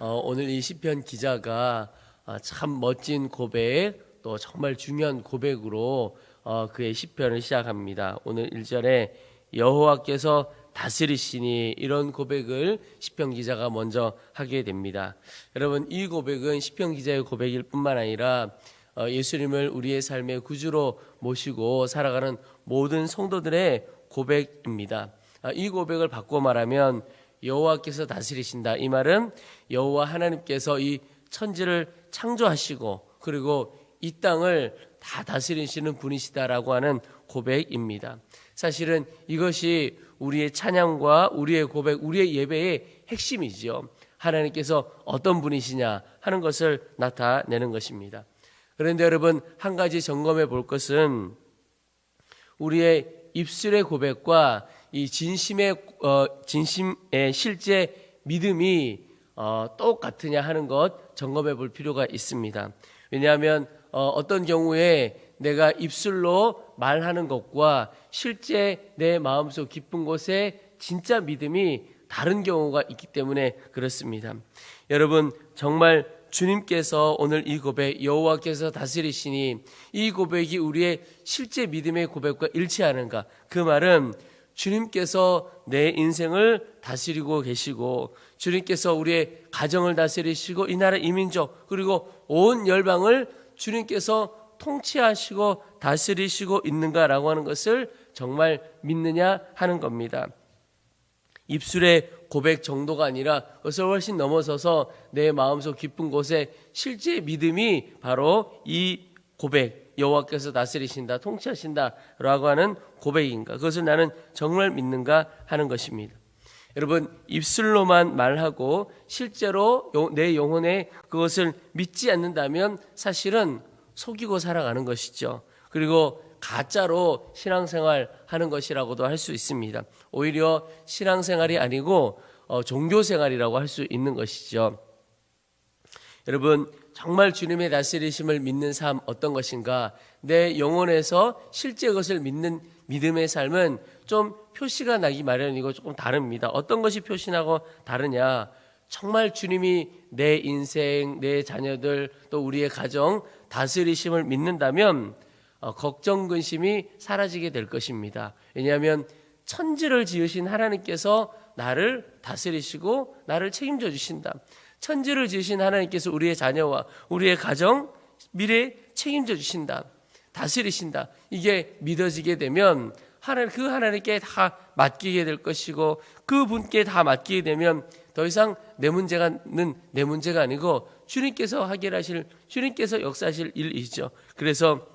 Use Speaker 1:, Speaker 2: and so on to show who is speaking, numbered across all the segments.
Speaker 1: 오늘 이 시편 기자가 참 멋진 고백, 또 정말 중요한 고백으로 그의 시편을 시작합니다. 오늘 1절에 여호와께서 다스리시니, 이런 고백을 시편 기자가 먼저 하게 됩니다. 여러분, 이 고백은 시편 기자의 고백일 뿐만 아니라 예수님을 우리의 삶의 구주로 모시고 살아가는 모든 성도들의 고백입니다. 이 고백을 바꿔 말하면 여호와께서 다스리신다, 이 말은 여호와 하나님께서 이 천지를 창조하시고 그리고 이 땅을 다 다스리시는 분이시다라고 하는 고백입니다. 사실은 이것이 우리의 찬양과 우리의 고백, 우리의 예배의 핵심이지요. 하나님께서 어떤 분이시냐 하는 것을 나타내는 것입니다. 그런데 여러분, 한 가지 점검해 볼 것은 우리의 입술의 고백과 이 진심의 실제 믿음이 똑같으냐 하는 것 점검해 볼 필요가 있습니다. 왜냐하면 어떤 경우에 내가 입술로 말하는 것과 실제 내 마음속 깊은 곳에 진짜 믿음이 다른 경우가 있기 때문에 그렇습니다. 여러분, 정말 주님께서 오늘 이 고백, 여호와께서 다스리시니, 이 고백이 우리의 실제 믿음의 고백과 일치하는가? 그 말은 주님께서 내 인생을 다스리고 계시고, 주님께서 우리의 가정을 다스리시고, 이 나라 이민족 그리고 온 열방을 주님께서 통치하시고 다스리시고 있는가라고 하는 것을 정말 믿느냐 하는 겁니다. 입술의 고백 정도가 아니라 그것을 훨씬 넘어서서 내 마음속 깊은 곳에 실제 믿음이 바로 이 고백, 여호와께서 다스리신다, 통치하신다라고 하는 고백인가, 그것을 나는 정말 믿는가 하는 것입니다. 여러분, 입술로만 말하고 실제로 내 영혼에 그것을 믿지 않는다면 사실은 속이고 살아가는 것이죠. 그리고 가짜로 신앙생활 하는 것이라고도 할 수 있습니다. 오히려 신앙생활이 아니고 종교생활이라고 할 수 있는 것이죠. 여러분, 정말 주님의 다스리심을 믿는 삶 어떤 것인가? 내 영혼에서 실제 그것을 믿는 믿음의 삶은 좀 표시가 나기 마련이고 조금 다릅니다. 어떤 것이 표시나고 다르냐? 정말 주님이 내 인생, 내 자녀들, 또 우리의 가정 다스리심을 믿는다면 걱정, 근심이 사라지게 될 것입니다. 왜냐하면 천지를 지으신 하나님께서 나를 다스리시고 나를 책임져 주신다. 천지를 지으신 하나님께서 우리의 자녀와 우리의 가정, 미래에 책임져 주신다, 다스리신다. 이게 믿어지게 되면 그 하나님께 다 맡기게 될 것이고, 그 분께 다 맡기게 되면 더 이상 내 문제는 내 문제가 아니고 주님께서 해결하실, 주님께서 역사하실 일이죠. 그래서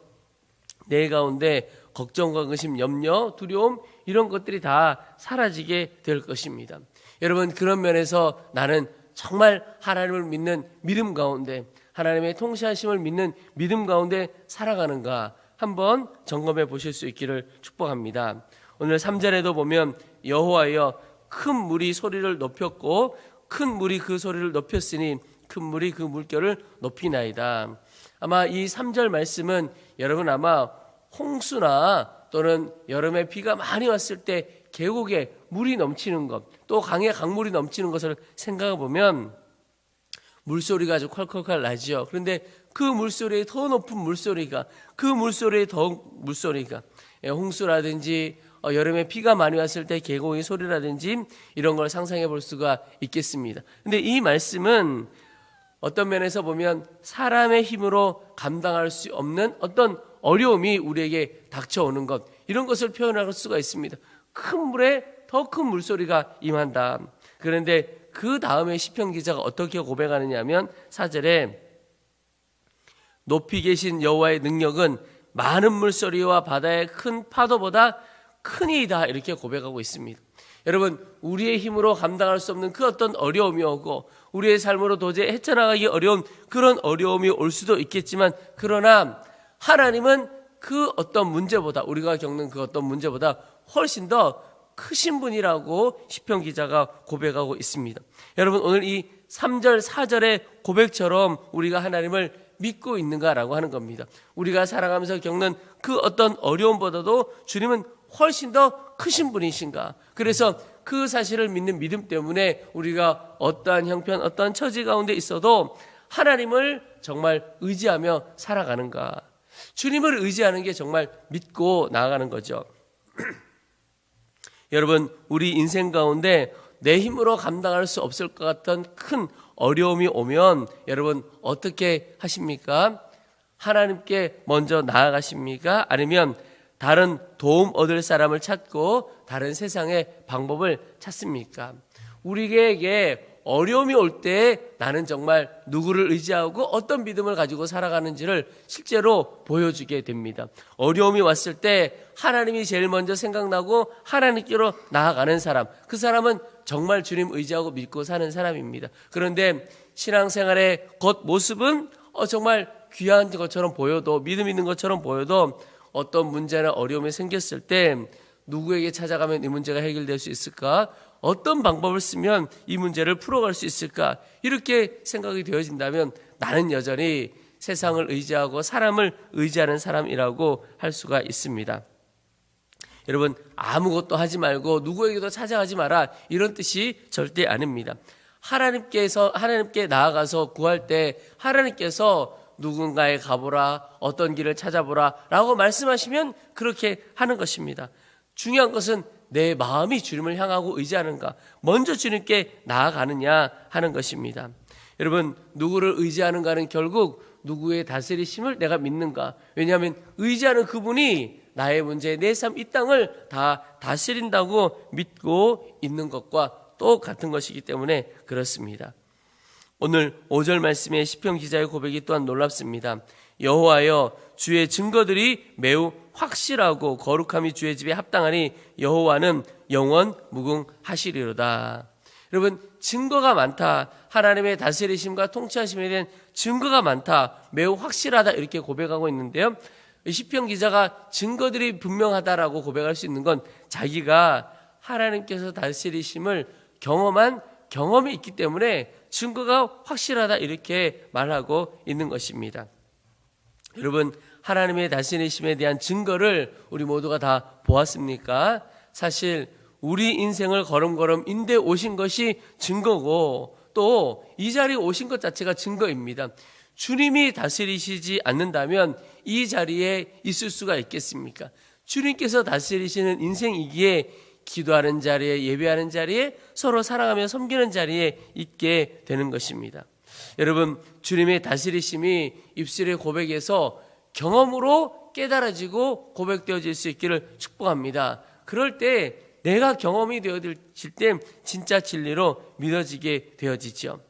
Speaker 1: 내 가운데 걱정과 근심, 염려, 두려움, 이런 것들이 다 사라지게 될 것입니다. 여러분, 그런 면에서 나는 정말 하나님을 믿는 믿음 가운데, 하나님의 통치하심을 믿는 믿음 가운데 살아가는가 한번 점검해 보실 수 있기를 축복합니다. 오늘 3절에도 보면 여호와여, 큰 물이 소리를 높였고 큰 물이 그 소리를 높였으니 큰 물이 그 물결을 높이나이다. 아마 이 3절 말씀은 여러분 아마 홍수나 또는 여름에 비가 많이 왔을 때 계곡에 물이 넘치는 것, 또 강에 강물이 넘치는 것을 생각해 보면 물소리가 아주 콸콸콸 나죠. 그런데 그 물소리에 더 높은 물소리가, 그 물소리에 더 물소리가, 홍수라든지 여름에 비가 많이 왔을 때 계곡의 소리라든지 이런 걸 상상해 볼 수가 있겠습니다. 근데 이 말씀은 어떤 면에서 보면 사람의 힘으로 감당할 수 없는 어떤 어려움이 우리에게 닥쳐오는 것, 이런 것을 표현할 수가 있습니다. 큰 물에 더 큰 물소리가 임한다. 그런데 그 다음에 시편 기자가 어떻게 고백하느냐 하면 4절에 높이 계신 여호와의 능력은 많은 물소리와 바다의 큰 파도보다 크니이다, 이렇게 고백하고 있습니다. 여러분, 우리의 힘으로 감당할 수 없는 그 어떤 어려움이 오고 우리의 삶으로 도저히 헤쳐나가기 어려운 그런 어려움이 올 수도 있겠지만, 그러나 하나님은 그 어떤 문제보다, 우리가 겪는 그 어떤 문제보다 훨씬 더 크신 분이라고 시편 기자가 고백하고 있습니다. 여러분, 오늘 이 3절 4절의 고백처럼 우리가 하나님을 믿고 있는가라고 하는 겁니다. 우리가 살아가면서 겪는 그 어떤 어려움보다도 주님은 훨씬 더 크신 분이신가? 그래서 그 사실을 믿는 믿음 때문에 우리가 어떠한 형편, 어떠한 처지 가운데 있어도 하나님을 정말 의지하며 살아가는가. 주님을 의지하는 게 정말 믿고 나아가는 거죠. 여러분, 우리 인생 가운데 내 힘으로 감당할 수 없을 것 같은 큰 어려움이 오면 여러분 어떻게 하십니까? 하나님께 먼저 나아가십니까? 아니면 다른 도움 얻을 사람을 찾고 다른 세상의 방법을 찾습니까? 우리에게 어려움이 올 때 나는 정말 누구를 의지하고 어떤 믿음을 가지고 살아가는지를 실제로 보여주게 됩니다. 어려움이 왔을 때 하나님이 제일 먼저 생각나고 하나님께로 나아가는 사람, 그 사람은 정말 주님 의지하고 믿고 사는 사람입니다. 그런데 신앙생활의 겉모습은 정말 귀한 것처럼 보여도, 믿음 있는 것처럼 보여도 어떤 문제나 어려움이 생겼을 때 누구에게 찾아가면 이 문제가 해결될 수 있을까? 어떤 방법을 쓰면 이 문제를 풀어갈 수 있을까? 이렇게 생각이 되어진다면 나는 여전히 세상을 의지하고 사람을 의지하는 사람이라고 할 수가 있습니다. 여러분, 아무것도 하지 말고 누구에게도 찾아가지 마라, 이런 뜻이 절대 아닙니다. 하나님께 나아가서 구할 때 하나님께서 누군가에 가보라, 어떤 길을 찾아보라 라고 말씀하시면 그렇게 하는 것입니다. 중요한 것은 내 마음이 주님을 향하고 의지하는가, 먼저 주님께 나아가느냐 하는 것입니다. 여러분, 누구를 의지하는가는 결국 누구의 다스리심을 내가 믿는가. 왜냐하면 의지하는 그분이 나의 문제, 내 삶, 이 땅을 다 다스린다고 믿고 있는 것과 똑같은 것이기 때문에 그렇습니다. 오늘 5절 말씀에 시편 기자의 고백이 또한 놀랍습니다. 여호와여, 주의 증거들이 매우 확실하고 거룩함이 주의 집에 합당하니 여호와는 영원 무궁하시리로다. 여러분, 증거가 많다. 하나님의 다스리심과 통치하심에 대한 증거가 많다. 매우 확실하다. 이렇게 고백하고 있는데요. 시편 기자가 증거들이 분명하다라고 고백할 수 있는 건 자기가 하나님께서 다스리심을 경험한 경험이 있기 때문에 증거가 확실하다, 이렇게 말하고 있는 것입니다. 여러분, 하나님의 다스리심에 대한 증거를 우리 모두가 다 보았습니까? 사실 우리 인생을 걸음걸음 인도해 오신 것이 증거고, 또 이 자리에 오신 것 자체가 증거입니다. 주님이 다스리시지 않는다면 이 자리에 있을 수가 있겠습니까? 주님께서 다스리시는 인생이기에 기도하는 자리에, 예배하는 자리에, 서로 사랑하며 섬기는 자리에 있게 되는 것입니다. 여러분, 주님의 다스리심이 입술의 고백에서 경험으로 깨달아지고 고백되어질 수 있기를 축복합니다. 그럴 때 내가 경험이 되어질 때 진짜 진리로 믿어지게 되어지죠.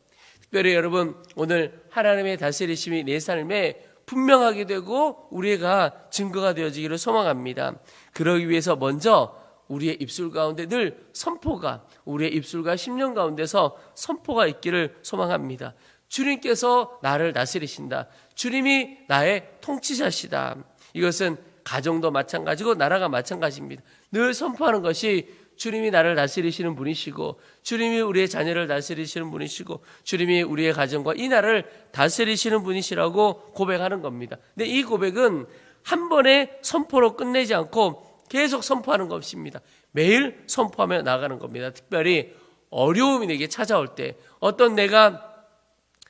Speaker 1: 특별히 여러분, 오늘 하나님의 다스리심이 내 삶에 분명하게 되고 우리가 증거가 되어지기를 소망합니다. 그러기 위해서 먼저 우리의 입술 가운데 늘 선포가, 우리의 입술과 심령 가운데서 선포가 있기를 소망합니다. 주님께서 나를 다스리신다. 주님이 나의 통치자시다. 이것은 가정도 마찬가지고 나라가 마찬가지입니다. 늘 선포하는 것이 주님이 나를 다스리시는 분이시고, 주님이 우리의 자녀를 다스리시는 분이시고, 주님이 우리의 가정과 이 나라를 다스리시는 분이시라고 고백하는 겁니다. 근데 이 고백은 한 번의 선포로 끝내지 않고 계속 선포하는 것입니다. 매일 선포하며 나가는 겁니다. 특별히 어려움이 내게 찾아올 때, 어떤 내가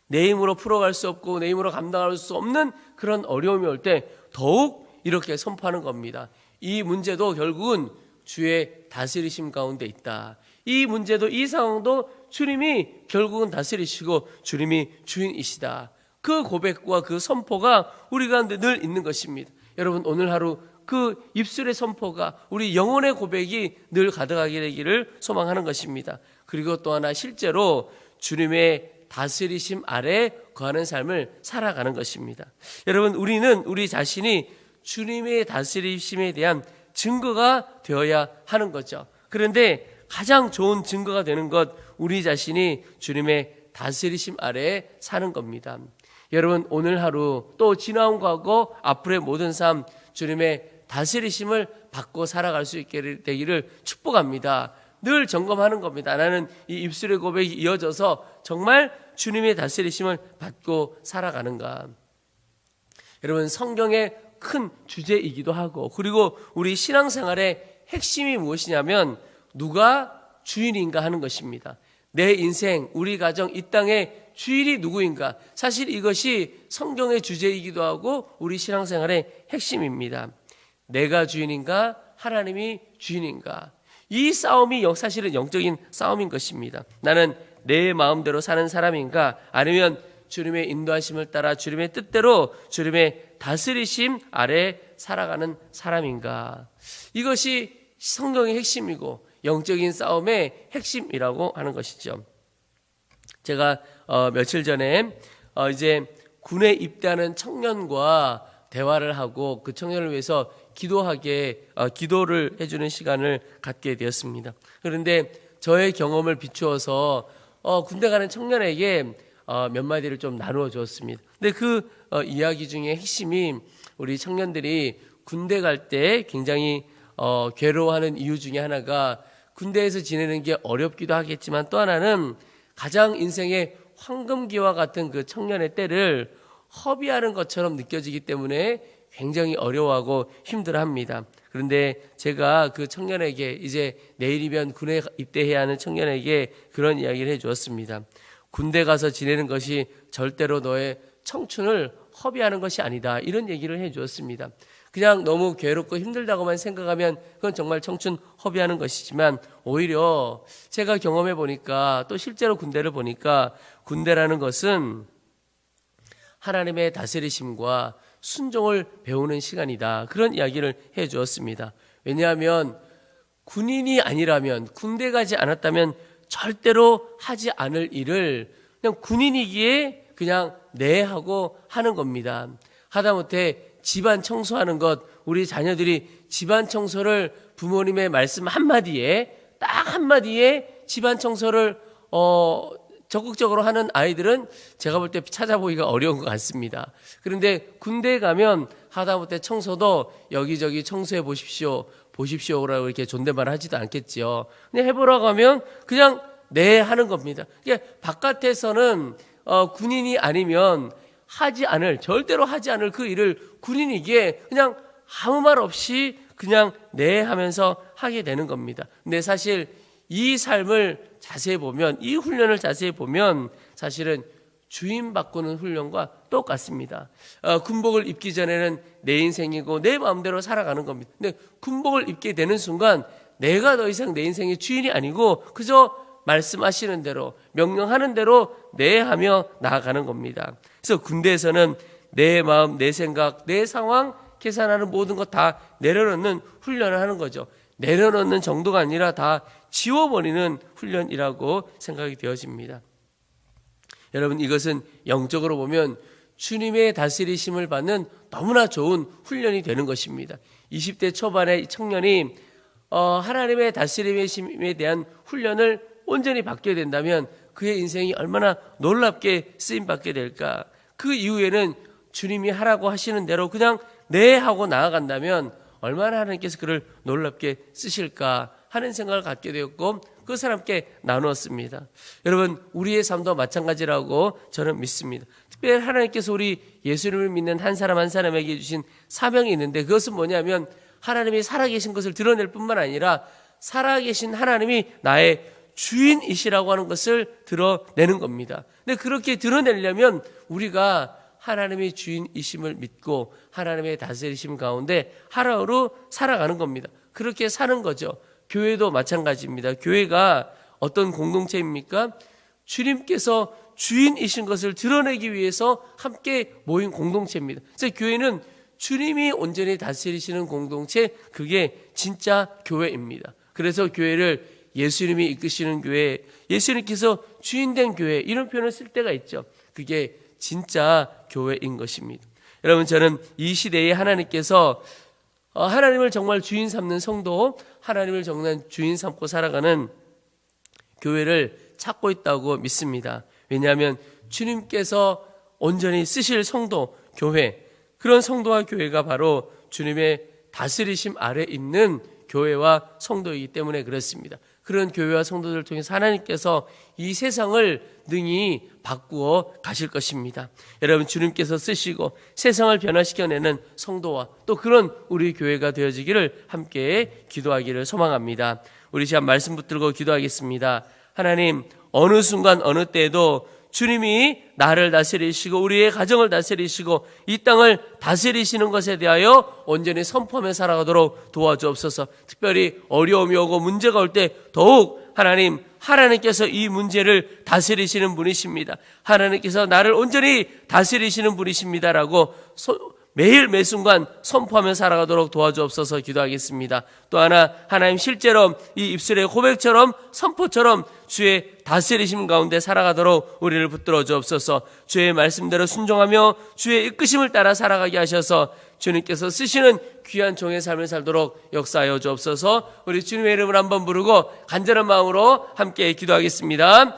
Speaker 1: 내 힘으로 풀어갈 수 없고 내 힘으로 감당할 수 없는 그런 어려움이 올 때 더욱 이렇게 선포하는 겁니다. 이 문제도 결국은 주의 다스리심 가운데 있다. 이 문제도, 이 상황도 주님이 결국은 다스리시고 주님이 주인이시다. 그 고백과 그 선포가 우리 가운데 늘 있는 것입니다. 여러분, 오늘 하루 그 입술의 선포가, 우리 영혼의 고백이 늘 가득하게 되기를 소망하는 것입니다. 그리고 또 하나, 실제로 주님의 다스리심 아래 거하는 삶을 살아가는 것입니다. 여러분, 우리는 우리 자신이 주님의 다스리심에 대한 증거가 되어야 하는 거죠. 그런데 가장 좋은 증거가 되는 것, 우리 자신이 주님의 다스리심 아래에 사는 겁니다. 여러분, 오늘 하루 또 지나온 과거, 앞으로의 모든 삶 주님의 다스리심을 받고 살아갈 수 있게 되기를 축복합니다. 늘 점검하는 겁니다. 나는 이 입술의 고백이 이어져서 정말 주님의 다스리심을 받고 살아가는가. 여러분, 성경의 큰 주제이기도 하고, 그리고 우리 신앙생활의 핵심이 무엇이냐면 누가 주인인가 하는 것입니다. 내 인생, 우리 가정, 이 땅의 주인이 누구인가? 사실 이것이 성경의 주제이기도 하고 우리 신앙생활의 핵심입니다. 내가 주인인가? 하나님이 주인인가? 이 싸움이 사실은 영적인 싸움인 것입니다. 나는 내 마음대로 사는 사람인가? 아니면 주님의 인도하심을 따라 주님의 뜻대로 주님의 다스리심 아래 살아가는 사람인가? 이것이 성경의 핵심이고 영적인 싸움의 핵심이라고 하는 것이죠. 제가 며칠 전에 이제 군에 입대하는 청년과 대화를 하고 그 청년을 위해서 기도를 해주는 시간을 갖게 되었습니다. 그런데 저의 경험을 비추어서 군대 가는 청년에게 몇 마디를 좀 나누어 주었습니다. 근데 그 이야기 중에 핵심이 우리 청년들이 군대 갈 때 굉장히 괴로워하는 이유 중에 하나가 군대에서 지내는 게 어렵기도 하겠지만 또 하나는 가장 인생의 황금기와 같은 그 청년의 때를 허비하는 것처럼 느껴지기 때문에 굉장히 어려워하고 힘들어합니다. 그런데 제가 그 청년에게 이제 내일이면 군에 입대해야 하는 청년에게 그런 이야기를 해주었습니다. 군대 가서 지내는 것이 절대로 너의 청춘을 허비하는 것이 아니다. 이런 얘기를 해주었습니다. 그냥 너무 괴롭고 힘들다고만 생각하면 그건 정말 청춘 허비하는 것이지만 오히려 제가 경험해 보니까 또 실제로 군대를 보니까 군대라는 것은 하나님의 다스리심과 순종을 배우는 시간이다. 그런 이야기를 해 주었습니다. 왜냐하면 군인이 아니라면 군대 가지 않았다면 절대로 하지 않을 일을 그냥 군인이기에 그냥 네 하고 하는 겁니다. 하다못해 집안 청소하는 것, 우리 자녀들이 집안 청소를 부모님의 말씀 한마디에 딱 한마디에 집안 청소를 적극적으로 하는 아이들은 제가 볼 때 찾아보기가 어려운 것 같습니다. 그런데 군대에 가면 하다못해 청소도 여기저기 청소해 보십시오라고 이렇게 존댓말 하지도 않겠지요. 근데 해보라고 하면 그냥 네 하는 겁니다. 그러니까 바깥에서는 군인이 아니면 절대로 하지 않을 그 일을 군인이기에 그냥 아무 말 없이 그냥 네 하면서 하게 되는 겁니다. 근데 사실 이 삶을 자세히 보면, 이 훈련을 자세히 보면 사실은 주인 바꾸는 훈련과 똑같습니다. 군복을 입기 전에는 내 인생이고 내 마음대로 살아가는 겁니다. 근데 군복을 입게 되는 순간 내가 더 이상 내 인생의 주인이 아니고 그저 말씀하시는 대로, 명령하는 대로 네 하며 나아가는 겁니다. 그래서 군대에서는 내 마음, 내 생각, 내 상황 계산하는 모든 것 다 내려놓는 훈련을 하는 거죠. 내려놓는 정도가 아니라 다 지워버리는 훈련이라고 생각이 되어집니다. 여러분, 이것은 영적으로 보면 주님의 다스리심을 받는 너무나 좋은 훈련이 되는 것입니다. 20대 초반의 이 청년이 하나님의 다스림에 대한 훈련을 온전히 받게 된다면 그의 인생이 얼마나 놀랍게 쓰임받게 될까. 그 이후에는 주님이 하라고 하시는 대로 그냥 네 하고 나아간다면 얼마나 하나님께서 그를 놀랍게 쓰실까 하는 생각을 갖게 되었고 그 사람께 나누었습니다. 여러분, 우리의 삶도 마찬가지라고 저는 믿습니다. 특별히 하나님께서 우리 예수님을 믿는 한 사람 한 사람에게 주신 사명이 있는데 그것은 뭐냐면 하나님이 살아계신 것을 드러낼 뿐만 아니라 살아계신 하나님이 나의 주인이시라고 하는 것을 드러내는 겁니다. 근데 그렇게 드러내려면 우리가 하나님의 주인이심을 믿고 하나님의 다스리심 가운데 하루하루 살아가는 겁니다. 그렇게 사는 거죠. 교회도 마찬가지입니다. 교회가 어떤 공동체입니까? 주님께서 주인이신 것을 드러내기 위해서 함께 모인 공동체입니다. 그래서 교회는 주님이 온전히 다스리시는 공동체, 그게 진짜 교회입니다. 그래서 교회를 예수님이 이끄시는 교회, 예수님께서 주인된 교회 이런 표현을 쓸 때가 있죠. 그게 진짜 교회인 것입니다. 여러분, 저는 이 시대에 하나님께서 하나님을 정말 주인 삼는 성도, 하나님을 정말 주인 삼고 살아가는 교회를 찾고 있다고 믿습니다. 왜냐하면 주님께서 온전히 쓰실 성도, 교회, 그런 성도와 교회가 바로 주님의 다스리심 아래 있는 교회와 성도이기 때문에 그렇습니다. 그런 교회와 성도들을 통해서 하나님께서 이 세상을 능히 바꾸어 가실 것입니다. 여러분, 주님께서 쓰시고 세상을 변화시켜내는 성도와 또 그런 우리 교회가 되어지기를 함께 기도하기를 소망합니다. 우리 시간 말씀 붙들고 기도하겠습니다. 하나님, 어느 순간 어느 때에도 주님이 나를 다스리시고 우리의 가정을 다스리시고 이 땅을 다스리시는 것에 대하여 온전히 선포하며 살아가도록 도와주옵소서. 특별히 어려움이 오고 문제가 올 때 더욱 하나님께서 이 문제를 다스리시는 분이십니다. 하나님께서 나를 온전히 다스리시는 분이십니다라고 매일 매순간 선포하며 살아가도록 도와주옵소서 기도하겠습니다. 또 하나, 하나님 실제로 이 입술의 고백처럼 선포처럼 주의 다스리심 가운데 살아가도록 우리를 붙들어 주옵소서. 주의 말씀대로 순종하며 주의 이끄심을 따라 살아가게 하셔서 주님께서 쓰시는 귀한 종의 삶을 살도록 역사하여 주옵소서. 우리 주님의 이름을 한번 부르고 간절한 마음으로 함께 기도하겠습니다.